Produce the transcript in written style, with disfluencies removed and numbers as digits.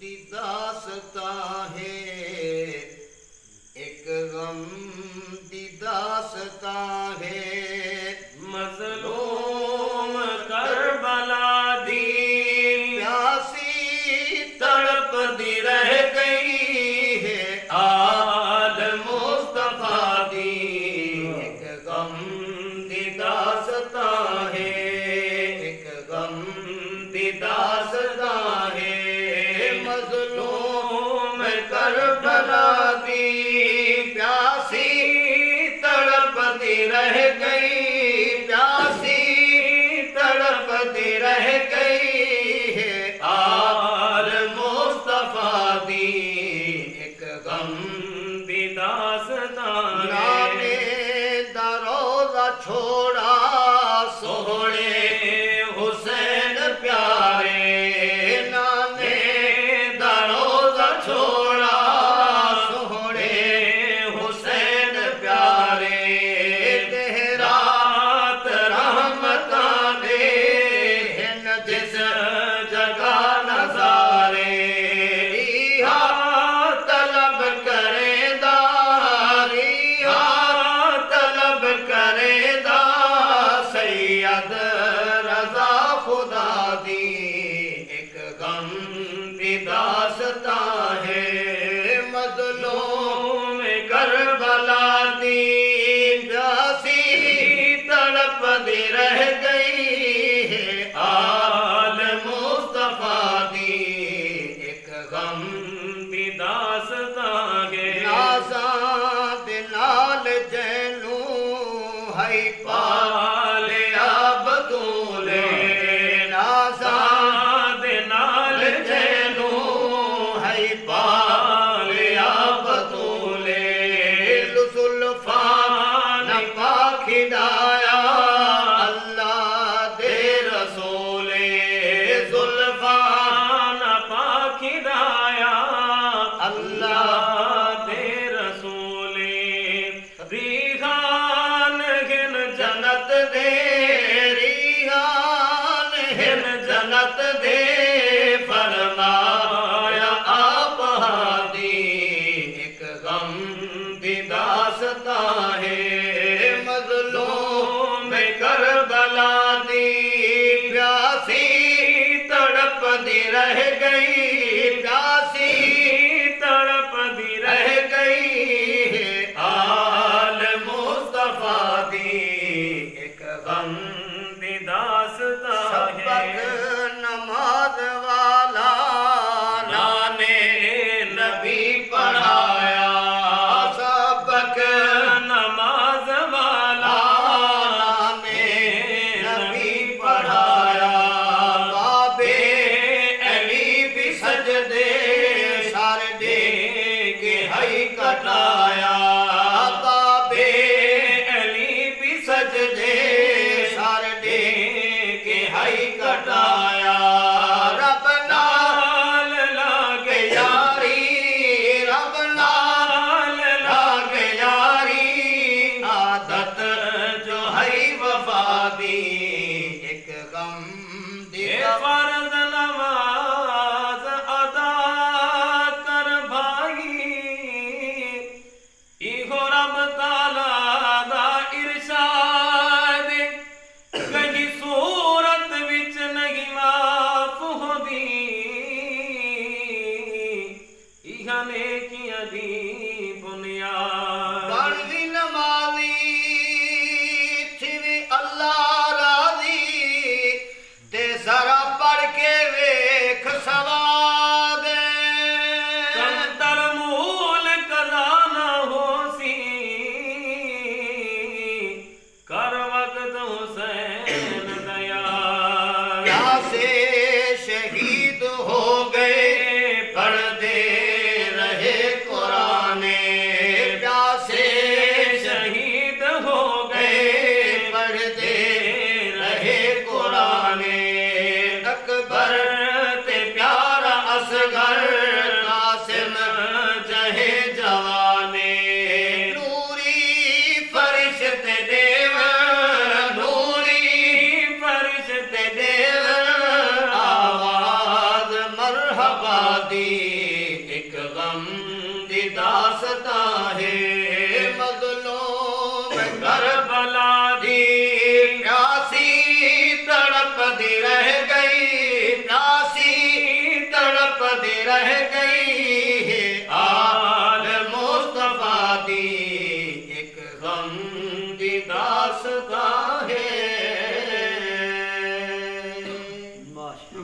दी दास्तां है, एक गम दी दास्तां है। मज़लूम करबला दी प्यासी तड़प दी रह गई है, आल मुस्तफा दी एक गम दी दास्तां है, एक गम दी दास्तां है। मज़लूम करबला दी प्यासी तड़पती रह गई, प्यासी तड़पती रह गई है, आल मुस्तफा दी एक गम दी दास्तां नाने दा रोज़ा छोड़ा सोहणे हुसैन प्यारे, नाने दा रोज़ा छोड़ा सोहणे हुसैन प्यारे। रात रहमतां दे हिन जिस जगह नज़ारे, इहा तलब करेंदा, इहा तलब करेंदा सैयद रज़ा खुदा दी एक गम दी दास्तां है। मज़लूम करबला दी प्यासी तड़पती रह गई है, आल मुस्तफा दी एक गम दी दास्तां है। नाज़ां दे नाल जैनू है पालिया बतूले, नाज़ां दे नाल जैनू है पालिया बतूले। जुल्फा न पाखिदाया अल्लाह दे रसूले, जुल्फा न पाखिदाया अल्लाह दे रसूले। रिहान हिन जन्नत दे, रिहान हिन जन्नत दे, फरमाया आप हादी एक गम दी दास्तां है। मज़लूम करबला दी प्यासी तड़पती रह गई, प्यासी तड़पती रह गई है, आल मुस्तफा दी एक गम दी दास्तां सबक है। नमाज वाला नाने नबी पढ़ाया, सबक नमाज वाला नाने नबी पढ़ाया। बाबे अली भी सजदे सर दे के हई कटाया, बाबे अली भी सजदे सर दे के हई कटाया। रब नाल लाग यारी, रब नाल लाग यारी, आदत जो है वफा दी एक गम दी फर्ज नमाज अदा कर भाई, इहो रब ताला दा इरशाद, कहीं सूरत विच नहीं माफ होंदी, इहा नेकियां दी बुनियाद। बनदी नमाज़ी थिवी अल्लाह राज़ी, ते ज़रा पढ़ के वेख सवाद। कंतर मूल खजाना होसी, कर वक्त हुसैन दया। प्यासे शहीद हो गए पढ़ते रहे कुराने, प्यासे शहीद हो गए पढ़ते रहे कुराने। अकबर ते प्यारा असगर कासिम जहे जवाने, नूरी फरिश्ते देव, नूरी फरिश्ते देव, आवाज मरहबा दी एक गम दी दासता है मजलूम करबला दी प्यासी तड़प दी रह गई प्यासी तड़प दी रह गई आल मुस्तफा दी एक गम दी दासता